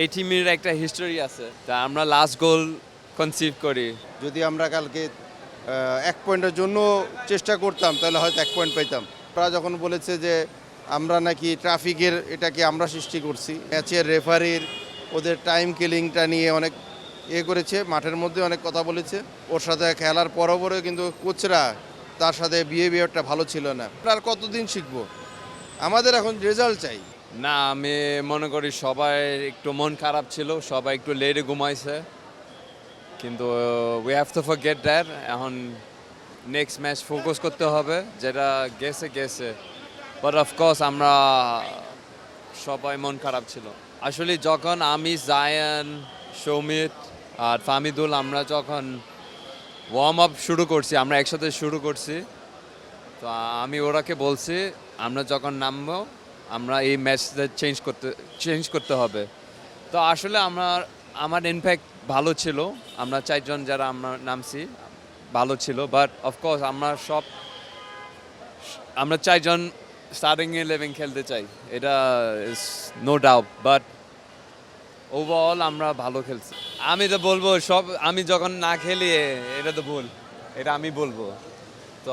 এই টিমের একটা হিস্টোরি আছে, তা আমরা লাস্ট গোল কনসিভ করি। যদি আমরা কালকে 1 পয়েন্টের জন্য চেষ্টা করতাম তাহলে হয়তো 1 পয়েন্ট পেতাম। ওরা যখন বলেছে যে আমরা নাকি ট্রাফিকের এটাকে আমরা সৃষ্টি করছি, ম্যাচের রেফারির ওদের টাইম কিলিংটা নিয়ে অনেক করেছে, মাঠের মধ্যে অনেক কথা বলেছে। ওর সাথে খেলার পরও কিন্তু কোচরা তার সাথে বিহেভিয়ারটা ভালো ছিল না। আর কতদিন শিখবো? আমাদের এখন রেজাল্ট চাই। না, আমি মনে করি সবাই একটু মন খারাপ ছিল, সবাই একটু লেটে ঘুমাইছে, কিন্তু we have to forget that. এখন নেক্সট ম্যাচ ফোকাস করতে হবে, যেটা গেছে গেছে। বাট অফকোর্স আমরা সবাই মন খারাপ ছিল। আসলে যখন আমি, জায়ান, সৌমিত আর ফামিদুল আমরা যখন ওয়ার্ম আপ শুরু করছি, আমরা একসাথে শুরু করছি, তো আমি ওরাকে বলছি আমরা যখন নামবো আমরা এই ম্যাচটা চেঞ্জ করতে হবে। তো আসলে আমার ইনফ্যাক্ট ভালো ছিল, আমরা চারজন যারা আমরা নামছি ভালো ছিল, বাট অফকোর্স আমরা চারজন স্টার্টিং 11 খেলতে চাই, এটা is no doubt, but overall আমরা ভালো খেলছি। আমি তো বলবো আমি যখন না খেলি এটা তো ভুল, এটা আমি বলবো। তো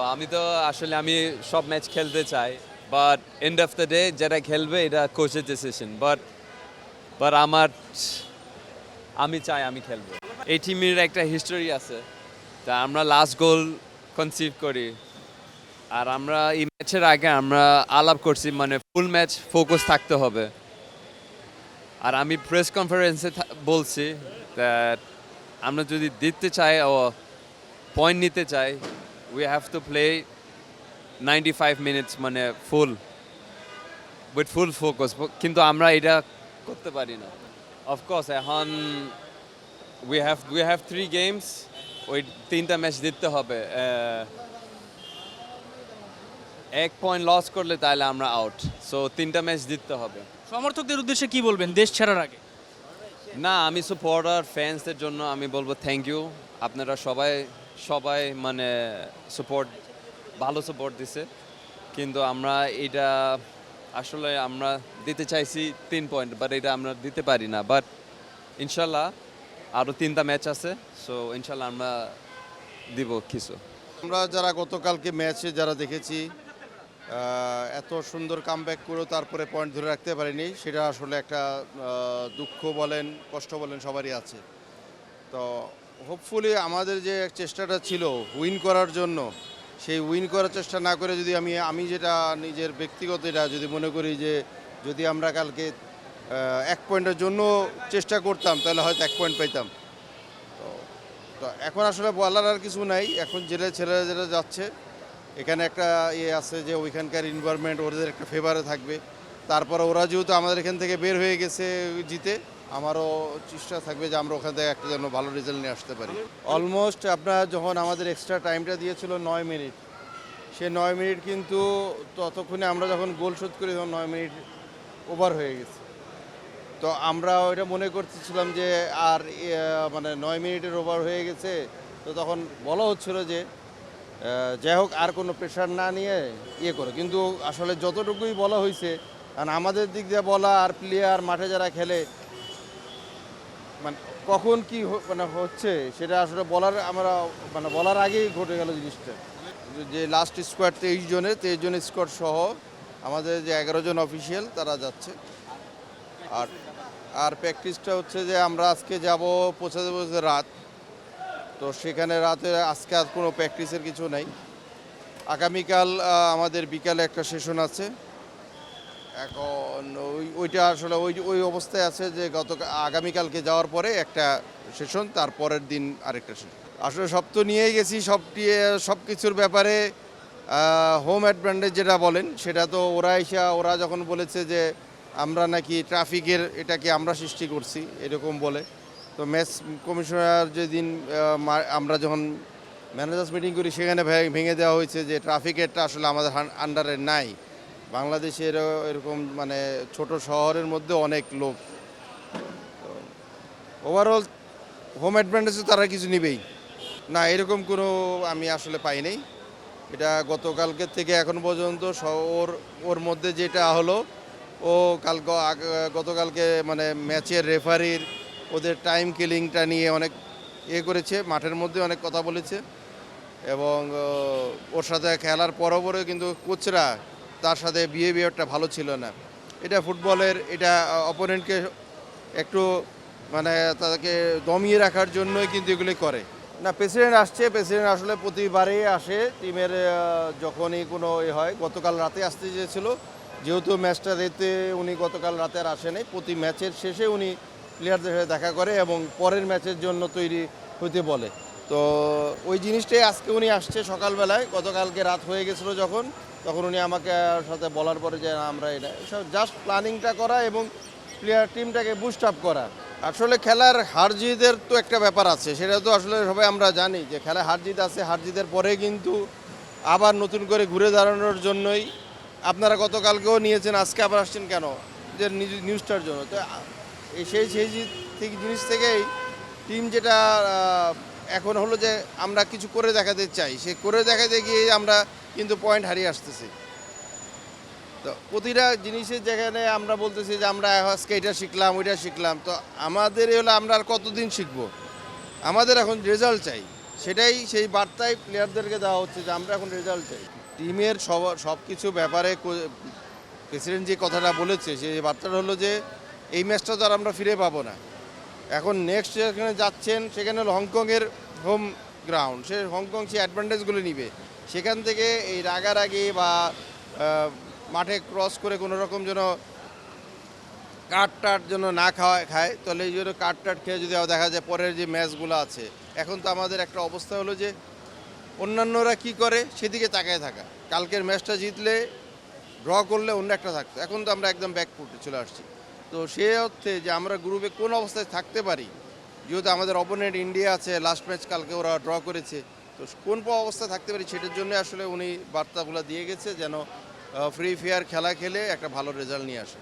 আমি সব ম্যাচ খেলতে চাই, but end of the day যেটা খেলবে এটা কোচের ডিসিশন। বাট আমি চাই আমি খেলবো। এই টিমের একটা হিস্টোরি আছে, তা আমরা লাস্ট গোল কনসিভ করি। আর আমরা এই ম্যাচের আগে আমরা আলাপ করছি, মানে ফুল ম্যাচ ফোকাস থাকতে হবে। আর আমি প্রেস কনফারেন্সে বলছি দ্যাট আমরা যদি জিততে চাই ও পয়েন্ট নিতে চাই, we have to play 95 minutes, মানে উইথ ফুল ফোকাস। কিন্তু আমরা এটা করতে পারি না। অফকোর্স এখন উই হ্যাভ 3 গেমস, ওই 3টা ম্যাচ জিততে হবে। 1 পয়েন্ট লস করলে তাহলে আমরা আউট, সো 3টা ম্যাচ জিততে হবে। সমর্থকদের উদ্দেশ্যে কি বলবেন দেশ ছাড়ার আগে? না, আমি সাপোর্টার ফ্যান্সদের জন্য আমি বলবো থ্যাংক ইউ। আপনারা সবাই মানে ভালো সাপোর্ট দিছে, কিন্তু আমরা আসলে আমরা দিতে চাইছি 3 পয়েন্ট, বাট এটা আমরা দিতে পারি না। বাট ইনশাল্লাহ আরও 3টা ম্যাচ আছে, সো ইনশাল্লাহ আমরা দিব কিছু। আমরা যারা গতকালকে ম্যাচে যারা দেখেছি, এত সুন্দর কামব্যাক করেও তারপরে পয়েন্ট ধরে রাখতে পারিনি, সেটা আসলে একটা দুঃখ বলেন কষ্ট বলেন সবারই আছে। তো হোপফুলি আমাদের যে চেষ্টাটা ছিল উইন করার জন্য, সেই উইন করার চেষ্টা না করে যদি আমি যেটা নিজের ব্যক্তিগত এটা যদি মনে করি যে যদি আমরা কালকে 1 পয়েন্টের জন্য চেষ্টা করতাম তাহলে হয়তো 1 পয়েন্ট পেতাম। তো তো এখন আসলে বলার আর কিছু নাই। এখন ছেলেরা যেটা যাচ্ছে, এখানে একটা আছে যে ওইখানকার এনভায়রনমেন্ট ওদের একটা ফেভারে থাকবে। তারপরে ওরা যেহেতু আমাদের এখান থেকে বের হয়ে গেছে জিতে, আমারও চেষ্টা থাকবে যে আমরা ওখান থেকে একটা যেন ভালো রেজাল্ট নিয়ে আসতে পারি। অলমোস্ট আপনার যখন আমাদের এক্সট্রা টাইমটা দিয়েছিল 9 মিনিট, সে 9 মিনিট কিন্তু ততক্ষণে আমরা যখন গোল শোধ করি তখন 9 মিনিট ওভার হয়ে গেছে। তো আমরা ওইটা মনে করতেছিলাম যে আর মানে 9 মিনিটের ওভার হয়ে গেছে। তো তখন বলা হচ্ছিল যে যাই হোক আর কোনো প্রেশার না নিয়ে করো, কিন্তু আসলে যতটুকুই বলা হয়েছে, কারণ আমাদের দিক দিয়ে বলা আর প্লেয়ার মাঠে যারা খেলে মানে কখন কি মানে হচ্ছে সেটা আসলে বলার আগেই ঘটে গেল জিনিসটা। যে লাস্ট স্কোয়াড 23 জন স্কোয়াড সহ আমাদের যে 11 জন অফিসিয়াল তারা যাচ্ছে। আর প্র্যাকটিসটা হচ্ছে যে আমরা আজকে যাব পৌঁছাতে রাত, তো সেখানে রাতে আজকে আর কোনো প্র্যাকটিসের কিছু নাই। আগামীকাল আমাদের বিকালে একটা সেশন আছে। এখন ওইটা আসলে ওই অবস্থায় আছে যে আগামীকালকে যাওয়ার পরে একটা সেশন, তারপরের দিন আরেকটা সেশন। আসলে সব তো নিয়েই গেছি, সব কিছুর ব্যাপারে হোম অ্যাডভান্টেজ যেটা বলেন সেটা তো ওরা যখন বলেছে যে আমরা নাকি ট্রাফিকের এটাকে আমরা সৃষ্টি করছি এরকম বলে, তো ম্যাচ কমিশনার যেদিন আমরা যখন ম্যানেজার্স মিটিং করি সেখানে ভেঙে দেওয়া হয়েছে যে ট্রাফিকেরটা আসলে আমাদের আন্ডারে নাই। বাংলাদেশের এরকম মানে ছোট শহরের মধ্যে অনেক লোক, ওভারঅল হোম অ্যাডভান্টেজে তারা কিছু নেবেই না, এরকম কোনো আমি আসলে পাই নাই। এটা গতকালকের থেকে এখন পর্যন্ত ওর মধ্যে যেটা হলো ও গতকালকে মানে ম্যাচের রেফারির ওদের টাইম কিলিংটা নিয়ে অনেক করেছে, মাঠের মধ্যে অনেক কথা বলেছে এবং ওর সাথে খেলার পরও কিন্তু কোচরা তার সাথে বিহেভিয়ারটা ভালো ছিল না। এটা ফুটবলের, এটা অপোনেন্টকে একটু মানে তাদেরকে দমিয়ে রাখার জন্যই কিন্তু এগুলি করে না। প্রেসিডেন্ট আসছে, প্রেসিডেন্ট আসলে প্রতিবারই আসে টিমের যখনই কোনো হয়। গতকাল রাতে আসতে চেয়েছিল, যেহেতু ম্যাচটা রেতে উনি গতকাল রাতে আর আসেনি। প্রতি ম্যাচের শেষে উনি প্লেয়ারদের সাথে দেখা করে এবং পরের ম্যাচের জন্য তৈরি হতে বলে। তো ওই জিনিসটাই আজকে উনি আসছে সকালবেলায়। গতকালকে রাত হয়ে গেছিলো যখন, তখন উনি আমাকে সাথে বলার পরে যে আমরা এটা সব জাস্ট প্ল্যানিংটা করা এবং প্লেয়ার টিমটাকে বুস্ট আপ করা। আসলে খেলার হার জিতের তো একটা ব্যাপার আছে, সেটা তো আসলে সবাই আমরা জানি যে খেলায় হার জিত আছে। হার জিতের পরে কিন্তু আবার নতুন করে ঘুরে দাঁড়ানোর জন্যই আপনারা গতকালকেও নিয়েছেন, আজকে আবার আসছেন কেন? যে নিউজটার জন্য। তো সেই জিনিস থেকেই টিম যেটা এখন হলো যে আমরা কিছু করে দেখাতে চাই, সে করে দেখাতে গিয়ে আমরা কিন্তু পয়েন্ট হারিয়ে আসতেছি। তো প্রতিটা জিনিসের যেখানে আমরা বলতেছি যে আমরা আজকে এটা শিখলাম ওইটা শিখলাম, তো আমাদের হলো আমরা আর কতদিন শিখবো? আমাদের এখন রেজাল্ট চাই, সেটাই সেই বার্তায় প্লেয়ারদেরকে দেওয়া হচ্ছে যে আমরা এখন রেজাল্ট চাই। টিমের সব কিছু ব্যাপারে প্রেসিডেন্ট যে কথাটা বলেছে, সেই বার্তাটা হলো যে এই ম্যাচটা তো আর আমরা ফিরে পাবো না। এখন নেক্সট যেখানে যাচ্ছেন সেখানে হলো হংকংয়ের হোম গ্রাউন্ড, সে হংকং সে অ্যাডভান্টেজগুলো নিবে। সেখান থেকে এই রাগারাগি বা মাঠে ক্রস করে কোনো রকম যেন কাঠ যেন না খায়, তাহলে এই জন্য কাঠ খেয়ে যদি দেখা যায় পরের যে ম্যাচগুলো আছে। এখন তো আমাদের একটা অবস্থা হলো যে অন্যান্যরা কি করে সেদিকে তাকায় থাকা। কালকের ম্যাচটা জিতলে, ড্র করলে অন্য একটা থাকতো, এখন তো আমরা একদম ব্যাকফুটে চলে আসছি। তো সে অর্থে যে আমরা গ্রুপে কোন অবস্থায় থাকতে পারি, যেহেতু আমাদের অপোনেন্ট ইন্ডিয়া আছে, লাস্ট ম্যাচ কালকে ওরা ড্র করেছে, তো কোন অবস্থায় থাকতে পারি সেটার জন্য আসলে উনি বার্তাগুলো দিয়ে গেছে যেন ফ্রি ফেয়ার খেলা খেলে একটা ভালো রেজাল্ট নিয়ে আসে।